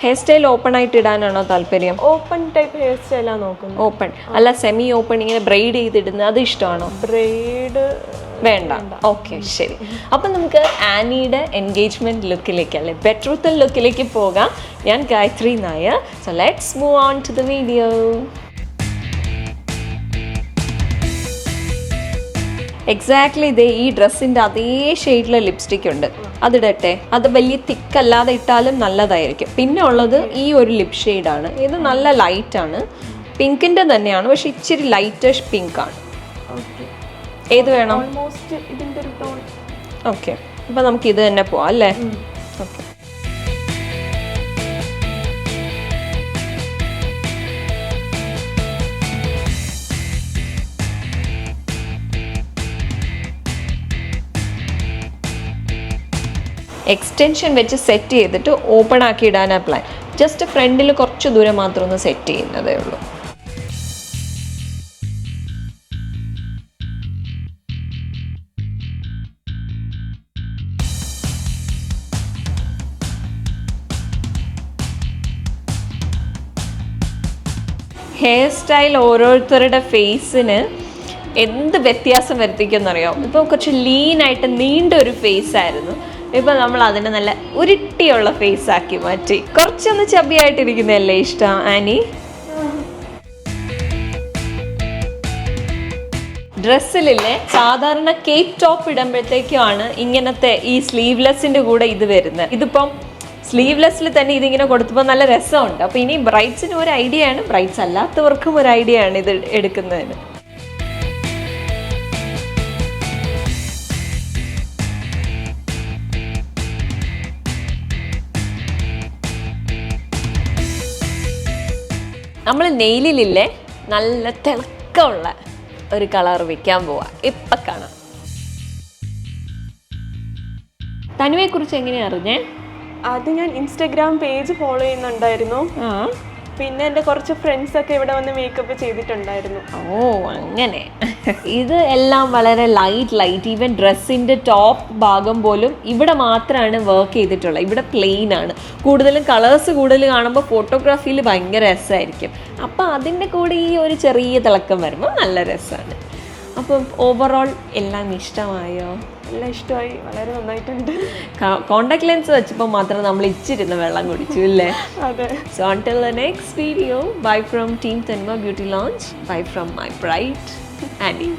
Hair style open ആയിട്ട് ഇടാനാണോ താല്പര്യം? Open type hair സ്റ്റൈലാണ് നോക്കുന്നത്. ഓപ്പൺ അല്ല, സെമി ഓപ്പൺ, ഇങ്ങനെ ബ്രെയ്ഡ് ചെയ്തിടുന്നത് അത് ഇഷ്ടമാണോ? ബ്രെയ്ഡ് വേണ്ട. ഓക്കെ, ശരി. അപ്പം നമുക്ക് ആനിയുടെ എൻഗേജ്മെന്റ് ലുക്കിലേക്ക് അല്ലെ, ബെട്രൂത്തൽ ലുക്കിലേക്ക് പോകാം. ഞാൻ Gayathri Nair. So let's move on to the video. Exactly ഇതേ ഈ ഡ്രസ്സിൻ്റെ അതേ ഷെയ്ഡിലെ ലിപ്സ്റ്റിക് ഉണ്ട്, അതിടട്ടെ. അത് വലിയ തിക്കല്ലാതെ ഇട്ടാലും നല്ലതായിരിക്കും. പിന്നെ ഉള്ളത് ഈ ഒരു ലിപ് ഷെയ്ഡാണ്. ഇത് നല്ല ലൈറ്റാണ്, പിങ്കിൻ്റെ തന്നെയാണ്, പക്ഷെ ഇച്ചിരി ലൈറ്റർ പിങ്ക് ആണ്. ഏത് വേണം? ഓക്കെ, അപ്പം നമുക്ക് ഇത് തന്നെ പോവാം അല്ലേ? ഓക്കെ. എക്സ്റ്റൻഷൻ വെച്ച് സെറ്റ് ചെയ്തിട്ട് ഓപ്പൺ ആക്കി ഇടാനാണ് പ്ലാൻ. ജസ്റ്റ് ഫ്രണ്ടിൽ കുറച്ച് ദൂരം മാത്രം ഒന്ന് സെറ്റ് ചെയ്യുന്നതേ ഉള്ളൂ. ഹെയർ സ്റ്റൈൽ ഓരോരുത്തരുടെ ഫേസിന് എന്ത് വ്യത്യാസം വരുത്തിക്കുമെന്നറിയോ? ഇപ്പോൾ കുറച്ച് ലീനായിട്ട് നീണ്ട ഒരു ഫേസ് ആയിരുന്നു, ഇപ്പം നമ്മൾ അതിനെ നല്ല ഉരുട്ടിയുള്ള ഫേസ് ആക്കി മാറ്റി. കുറച്ചൊന്ന് ചബിയായിട്ടിരിക്കുന്നതല്ലേ ഇഷ്ടം ആനി? ഡ്രസ്സിലില്ലേ സാധാരണ കേപ്പ് ടോപ്പ് ഇടുമ്പോഴത്തേക്കുമാണ് ഇങ്ങനത്തെ ഈ സ്ലീവ്ലെസ്സിൻ്റെ കൂടെ ഇത് വരുന്നത്. ഇതിപ്പം സ്ലീവ്ലെസ്സിൽ തന്നെ ഇതിങ്ങനെ കൊടുത്തപ്പോൾ നല്ല രസമുണ്ട്. അപ്പോൾ ഇനി ബ്രൈഡ്സിന് ഒരു ഐഡിയ ആണ്, ബ്രൈഡ്സ് അല്ലാത്തവർക്കും ഒരു ഐഡിയ ആണ് ഇത് എടുക്കുന്നതിന്. നമ്മൾ നെയിലിലില്ലേ നല്ല തിളക്കമുള്ള ഒരു കളർ വെക്കാൻ പോവാ. ഇപ്പം കാണാം. തനുവെ കുറിച്ച് എങ്ങനെയാ അറിഞ്ഞേ? അത് ഞാൻ ഇൻസ്റ്റഗ്രാം പേജ് ഫോളോ ചെയ്യുന്നുണ്ടായിരുന്നു. പിന്നെ എൻ്റെ കുറച്ച് ഫ്രണ്ട്സൊക്കെ ഇവിടെ വന്ന് മേക്കപ്പ് ചെയ്തിട്ടുണ്ടായിരുന്നു. ഓ, അങ്ങനെ. ഇത് എല്ലാം വളരെ ലൈറ്റ് ഈവൻ ഡ്രസ്സിൻ്റെ ടോപ്പ് ഭാഗം പോലും ഇവിടെ മാത്രമാണ് വർക്ക് ചെയ്തിട്ടുള്ളത്. ഇവിടെ പ്ലെയിൻ ആണ്. കൂടുതലും കളേഴ്സ് കൂടുതൽ കാണുമ്പോൾ ഫോട്ടോഗ്രാഫിയിൽ ഭയങ്കര രസമായിരിക്കും. അപ്പം അതിൻ്റെ കൂടെ ഈ ഒരു ചെറിയ തിളക്കം വരുമ്പോൾ നല്ല രസമാണ്. അപ്പം ഓവറോൾ എല്ലാം ഇഷ്ടമായോ? എല്ലാം ഇഷ്ടമായി, വളരെ നന്നായിട്ടുണ്ട്. കോണ്ടാക്ട് ലെൻസ് വെച്ചപ്പോൾ മാത്രം നമ്മൾ ഇച്ചിരുന്ന് വെള്ളം കുടിച്ചു അല്ലേ? അതെ. So until the next video, bye from Team Tanma Beauty Lounge. Bye from my bride, Annie.